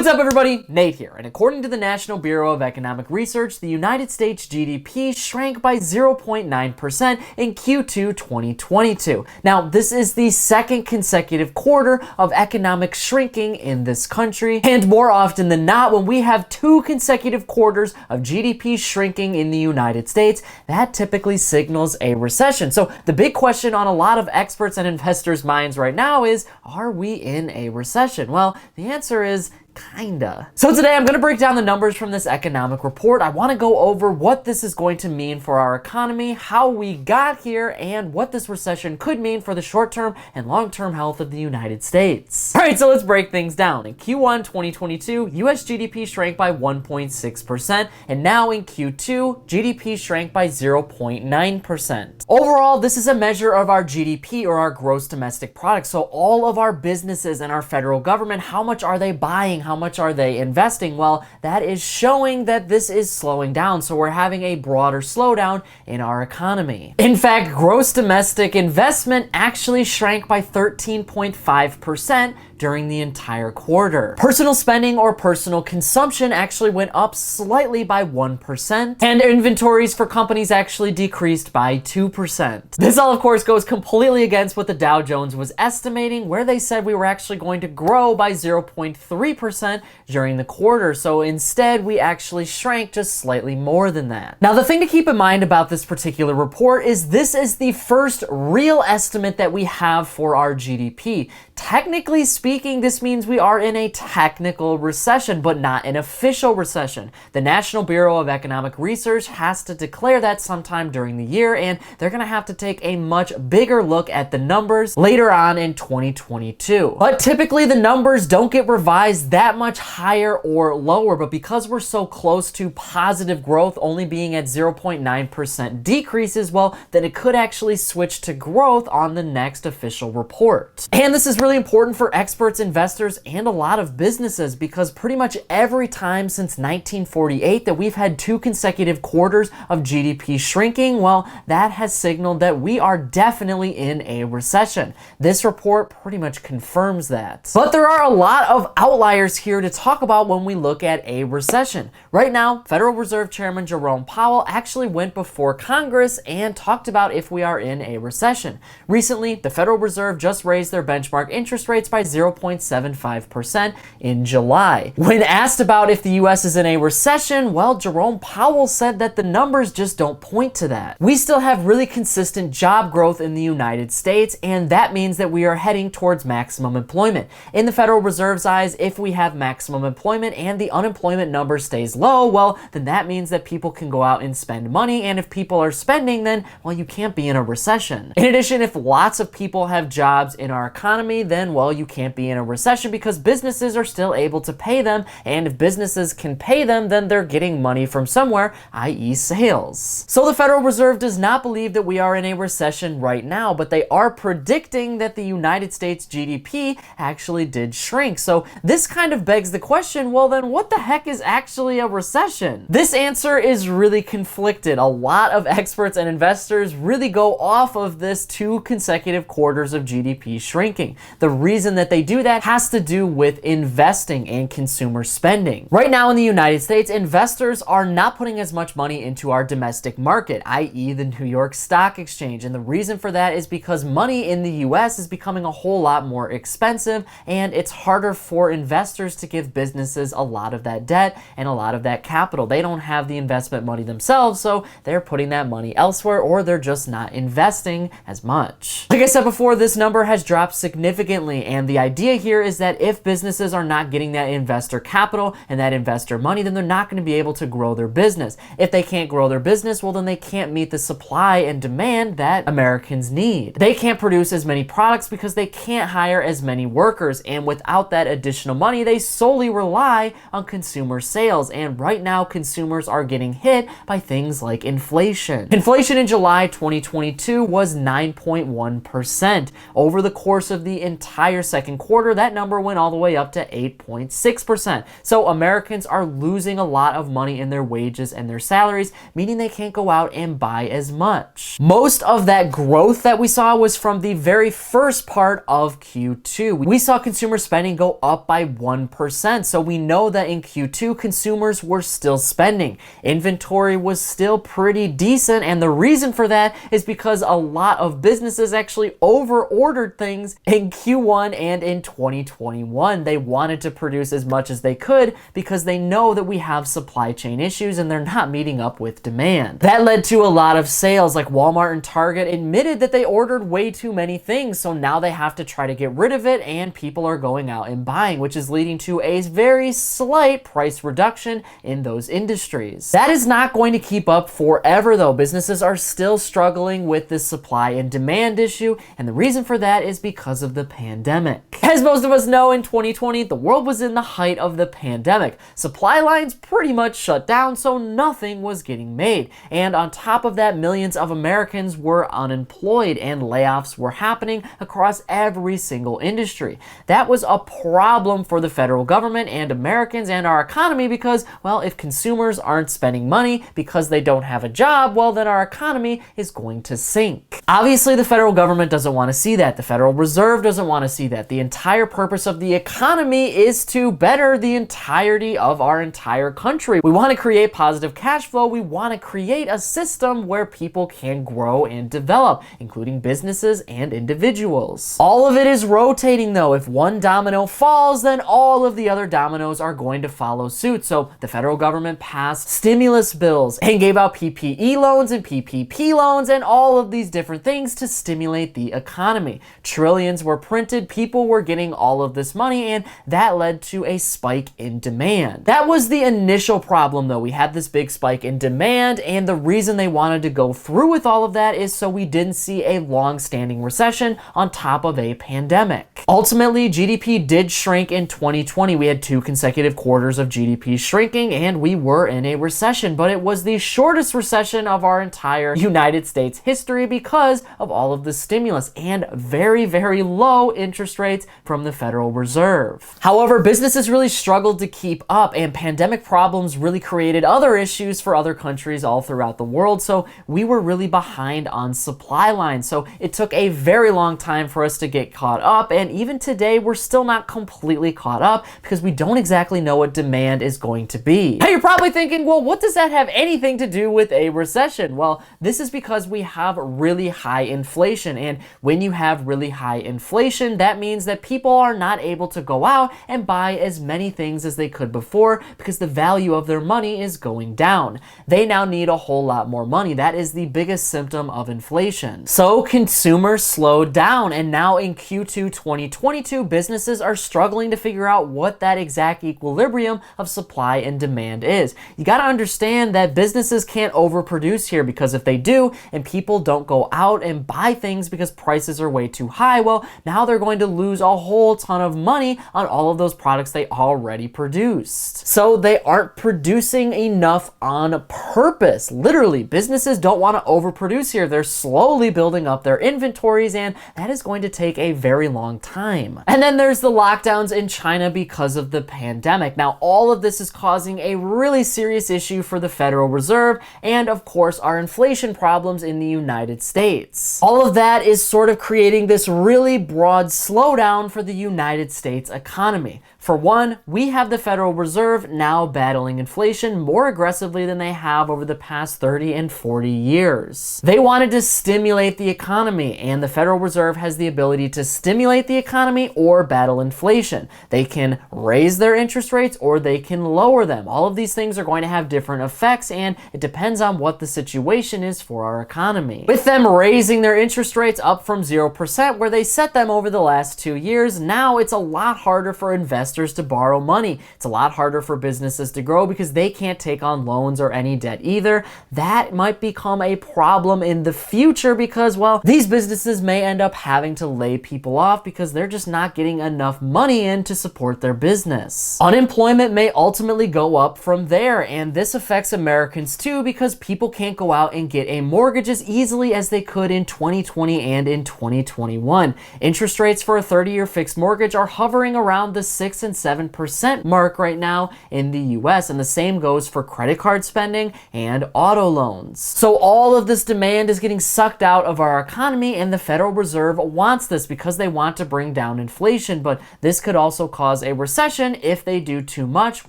What's up, everybody? Nate here, and according to the National Bureau of Economic Research, the United States GDP shrank by 0.9% in Q2 2022. Now, this is the second consecutive quarter of economic shrinking in this country, and more often than not, when we have two consecutive quarters of GDP shrinking in the United States, that typically signals a recession. So the big question on a lot of experts and investors' minds right now is, are we in a recession? Well, the answer is kinda. So today I'm going to break down the numbers from this economic report. I want to go over what this is going to mean for our economy, how we got here, and what this recession could mean for the short-term and long-term health of the United States. All right, so let's break things down. In Q1 2022, US GDP shrank by 1.6%, and now in Q2, GDP shrank by 0.9%. Overall, this is a measure of our GDP, or our gross domestic product. So all of our businesses and our federal government, how much are they buying? How much are they investing? Well, that is showing that this is slowing down. So we're having a broader slowdown in our economy. In fact, gross domestic investment actually shrank by 13.5% during the entire quarter. Personal spending or personal consumption actually went up slightly by 1%, and inventories for companies actually decreased by 2%. This all, of course, goes completely against what the Dow Jones was estimating, where they said we were actually going to grow by 0.3% during the quarter. So instead, we actually shrank just slightly more than that. Now, the thing to keep in mind about this particular report is this is the first real estimate that we have for our GDP. Technically speaking, this means we are in a technical recession, but not an official recession. The National Bureau of Economic Research has to declare that sometime during the year, and they're going to have to take a much bigger look at the numbers later on in 2022. But typically, the numbers don't get revised that much higher or lower, but because we're so close to positive growth only being at 0.9% decreases, well, then it could actually switch to growth on the next official report. And this is really important for experts, investors, and a lot of businesses, because pretty much every time since 1948 that we've had two consecutive quarters of GDP shrinking, well, that has signaled that we are definitely in a recession. This report pretty much confirms that. But there are a lot of outliers here to talk about when we look at a recession. Right now, Federal Reserve Chairman Jerome Powell actually went before Congress and talked about if we are in a recession. Recently, the Federal Reserve just raised their benchmark interest rates by 0.75% in July. When asked about if the US is in a recession, well, Jerome Powell said that the numbers just don't point to that. We still have really consistent job growth in the United States, and that means that we are heading towards maximum employment. In the Federal Reserve's eyes, if we have maximum employment and the unemployment number stays low, well, then that means that people can go out and spend money, and if people are spending, then, well, you can't be in a recession. In addition, if lots of people have jobs in our economy, then, well, you can't be in a recession because businesses are still able to pay them, and if businesses can pay them, then they're getting money from somewhere, i.e. sales. So the Federal Reserve does not believe that we are in a recession right now, but they are predicting that the United States GDP actually did shrink. So this kind of begs the question, well, then what the heck is actually a recession? This answer is really conflicted. A lot of experts and investors really go off of this two consecutive quarters of GDP shrinking. The reason that they do that has to do with investing and consumer spending. Right now in the United States, investors are not putting as much money into our domestic market, i.e. the New York Stock Exchange. And the reason for that is because money in the US is becoming a whole lot more expensive, and it's harder for investors to give businesses a lot of that debt and a lot of that capital. They don't have the investment money themselves, so they're putting that money elsewhere, or they're just not investing as much. Like I said before, this number has dropped significantly, and the idea here is that if businesses are not getting that investor capital and that investor money, then they're not going to be able to grow their business. If they can't grow their business, well, then they can't meet the supply and demand that Americans need. They can't produce as many products because they can't hire as many workers, and without that additional money, they solely rely on consumer sales, and right now consumers are getting hit by things like inflation. Inflation in July 2022 was 9.1%. Over the course of the entire second quarter, that number went all the way up to 8.6%. So Americans are losing a lot of money in their wages and their salaries, meaning they can't go out and buy as much. Most of that growth that we saw was from the very first part of Q2. We saw consumer spending go up by 1%. So we know that in Q2, consumers were still spending. Inventory was still pretty decent, and the reason for that is because a lot of businesses actually over-ordered things in Q1 and in 2021. They wanted to produce as much as they could because they know that we have supply chain issues and they're not meeting up with demand. That led to a lot of sales, like Walmart and Target admitted that they ordered way too many things, so now they have to try to get rid of it, and people are going out and buying, which is leading to a very slight price reduction in those industries. That is not going to keep up forever though. Businesses are still struggling with this supply and demand issue, and the reason for that is because of the pandemic. As most of us know, in 2020, the world was in the height of the pandemic. Supply lines pretty much shut down, so nothing was getting made. And on top of that, millions of Americans were unemployed and layoffs were happening across every single industry. That was a problem for the federal government and Americans and our economy because, well, if consumers aren't spending money because they don't have a job, well, then our economy is going to sink. Obviously, the federal government doesn't want to see that. The Federal Reserve doesn't want to see that. The entire purpose of the economy is to better the entirety of our entire country. We want to create positive cash flow. We want to create a system where people can grow and develop, including businesses and individuals. All of it is rotating though. If one domino falls, then all of the other dominoes are going to follow suit. So the federal government passed stimulus bills and gave out PPE loans and PPP loans and all of these different things to stimulate the economy. Trillions were printed, people were getting all of this money, and that led to a spike in demand. That was the initial problem though. We had this big spike in demand, and the reason they wanted to go through with all of that is so we didn't see a long-standing recession on top of a pandemic. Ultimately, GDP did shrink in 2020. We had 2 consecutive quarters of GDP shrinking, and we were in a recession, but it was the shortest recession of our entire United States history because of all of the stimulus and very, very low interest rates from the Federal Reserve. However, businesses really struggled to keep up, and pandemic problems really created other issues for other countries all throughout the world, so we were really behind on supply lines. So it took a very long time for us to get caught up, and even today we're still not completely caught up because we don't exactly know what demand is going to be. Now you're probably thinking, well, what does that have anything to do with a recession? Well, this is because we have really high inflation, and when you have really high inflation, that means that people are not able to go out and buy as many things as they could before because the value of their money is going down. They now need a whole lot more money. That is the biggest symptom of inflation. So consumers slowed down, and now in Q2 2022, businesses are struggling to figure out what that exact equilibrium of supply and demand is. You got to understand that businesses can't overproduce here, because if they do and people don't go out and buy things because prices are way too high, well, now they're going to lose a whole ton of money on all of those products they already produced. So they aren't producing enough on purpose. Literally, businesses don't want to overproduce here. They're slowly building up their inventories, and that is going to take a very long time. And then there's the lockdowns in China because of the pandemic. Now, all of this is causing a really serious issue for the Federal Reserve and, of course, our inflation problems in the United States. All of that is sort of creating this really broad slowdown for the United States economy. For one, we have the Federal Reserve now battling inflation more aggressively than they have over the past 30 and 40 years. They wanted to stimulate the economy, and the Federal Reserve has the ability to stimulate the economy or battle inflation. They can raise their interest rates or they can lower them. All of these things are going to have different effects, and it depends on what the situation is for our economy. With them raising their interest rates up from 0%, where they set them over the last 2 years, now it's a lot harder for investors investors to borrow money. It's a lot harder for businesses to grow because they can't take on loans or any debt either. That might become a problem in the future because, well, these businesses may end up having to lay people off because they're just not getting enough money in to support their business. Unemployment may ultimately go up from there, and this affects Americans too because people can't go out and get a mortgage as easily as they could in 2020 and in 2021. Interest rates for a 30-year fixed mortgage are hovering around the 6 and 7% mark right now in the US, and the same goes for credit card spending and auto loans. So all of this demand is getting sucked out of our economy, and the Federal Reserve wants this because they want to bring down inflation, but this could also cause a recession if they do too much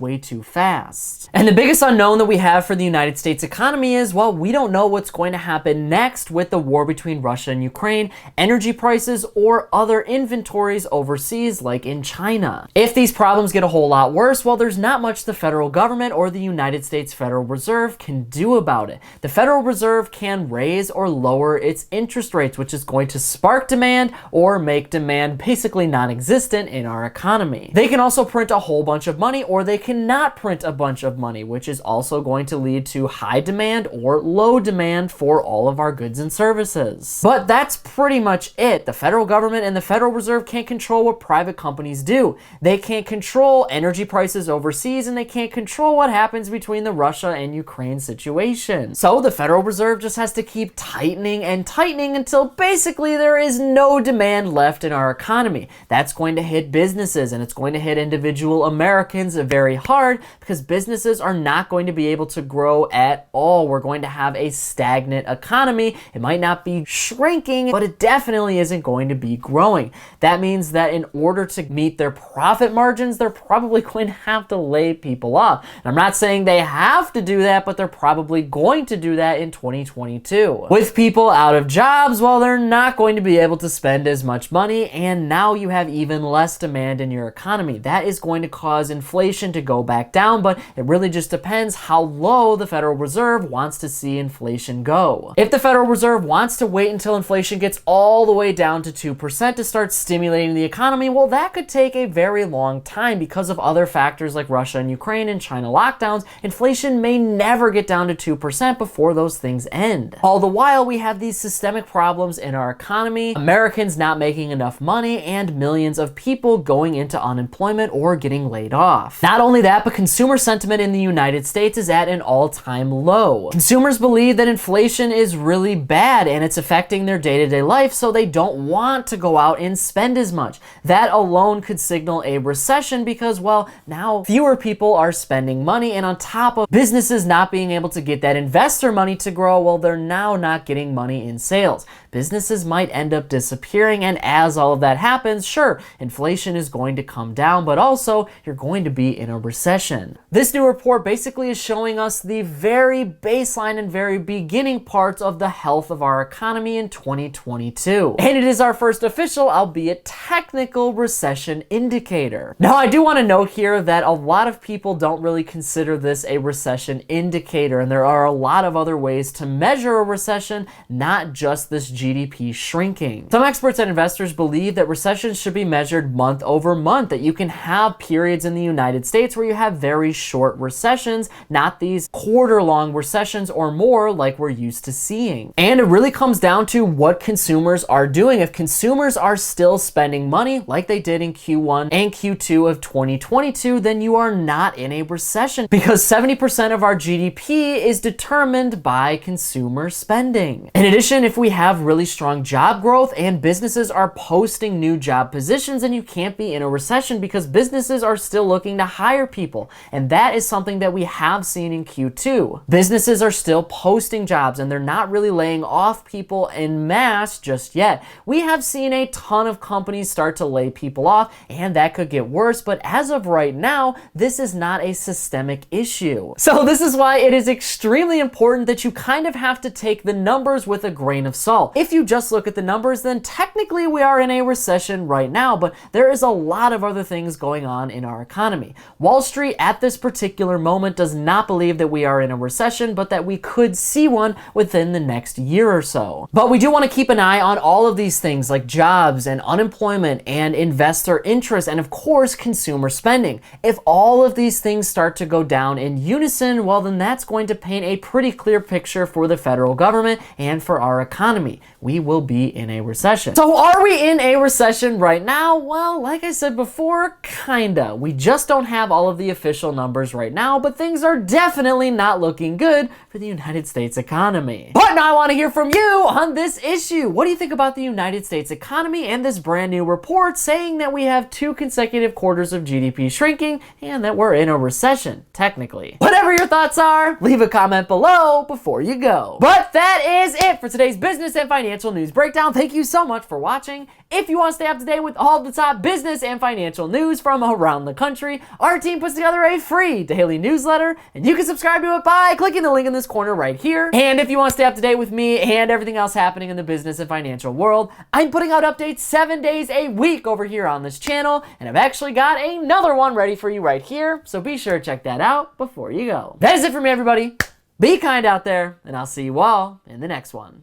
way too fast. And the biggest unknown that we have for the United States economy is, well, we don't know what's going to happen next with the war between Russia and Ukraine, energy prices, or other inventories overseas like in China. If these problems get a whole lot worse, well, there's not much the federal government or the United States Federal Reserve can do about it. The Federal Reserve can raise or lower its interest rates, which is going to spark demand or make demand basically non-existent in our economy. They can also print a whole bunch of money, or they cannot print a bunch of money, which is also going to lead to high demand or low demand for all of our goods and services. But that's pretty much it. The federal government and the Federal Reserve can't control what private companies do. They can't control energy prices overseas, and they can't control what happens between the Russia and Ukraine situation. So the Federal Reserve just has to keep tightening and tightening until basically there is no demand left in our economy. That's going to hit businesses, and it's going to hit individual Americans very hard because businesses are not going to be able to grow at all. We're going to have a stagnant economy. It might not be shrinking, but it definitely isn't going to be growing. That means that in order to meet their profit margins, they're probably going to have to lay people off. And I'm not saying they have to do that, but they're probably going to do that in 2022. With people out of jobs, well, they're not going to be able to spend as much money, and now you have even less demand in your economy. That is going to cause inflation to go back down, but it really just depends how low the Federal Reserve wants to see inflation go. If the Federal Reserve wants to wait until inflation gets all the way down to 2% to start stimulating the economy, well, that could take a very long time because of other factors like Russia and Ukraine and China lockdowns. Inflation may never get down to 2% before those things end. All the while, we have these systemic problems in our economy, Americans not making enough money, and millions of people going into unemployment or getting laid off. Not only that, but consumer sentiment in the United States is at an all-time low. Consumers believe that inflation is really bad and it's affecting their day-to-day life, so they don't want to go out and spend as much. That alone could signal a recession because, well, now fewer people are spending money, and on top of businesses not being able to get that investor money to grow, well, they're now not getting money in sales. Businesses might end up disappearing, and as all of that happens, sure, inflation is going to come down, but also you're going to be in a recession. This new report basically is showing us the very baseline and very beginning parts of the health of our economy in 2022. And it is our first official, albeit technical, recession indicator. Now, I do want to note here that a lot of people don't really consider this a recession indicator, and there are a lot of other ways to measure a recession, not just this GDP shrinking. Some experts and investors believe that recessions should be measured month over month, that you can have periods in the United States where you have very short recessions, not these quarter-long recessions or more like we're used to seeing. And it really comes down to what consumers are doing. If consumers are still spending money like they did in Q1 and Q2 of 2022, then you are not in a recession because 70% of our GDP is determined by consumer spending. In addition, if we have really strong job growth and businesses are posting new job positions, then you can't be in a recession because businesses are still looking to hire people. And that is something that we have seen in Q2. Businesses are still posting jobs and they're not really laying off people en masse just yet. We have seen a ton of companies start to lay people off, and that could get worse, but as of right now, this is not a systemic issue. So this is why it is extremely important that you kind of have to take the numbers with a grain of salt. If you just look at the numbers, then technically we are in a recession right now, but there is a lot of other things going on in our economy. Wall Street at this particular moment does not believe that we are in a recession, but that we could see one within the next year or so. But we do want to keep an eye on all of these things like jobs and unemployment and investor interest, and of course course, consumer spending. If all of these things start to go down in unison, well, then that's going to paint a pretty clear picture for the federal government and for our economy. We will be in a recession. So are we in a recession right now? Well, like I said before, kinda. We just don't have all of the official numbers right now, but things are definitely not looking good for the United States economy. But now I want to hear from you on this issue. What do you think about the United States economy and this brand new report saying that we have 2 consecutive quarters of GDP shrinking and that we're in a recession, technically? Whatever your thoughts are, leave a comment below before you go. But that is it for today's business and financial news breakdown. Thank you so much for watching. If you want to stay up to date with all the top business and financial news from around the country, our team puts together a free daily newsletter, and you can subscribe to it by clicking the link in this corner right here. And if you want to stay up to date with me and everything else happening in the business and financial world, I'm putting out updates 7 days a week over here on this channel, and I've actually got another one ready for you right here, so be sure to check that out before you go. That is it for me, everybody. Be kind out there, and I'll see you all in the next one.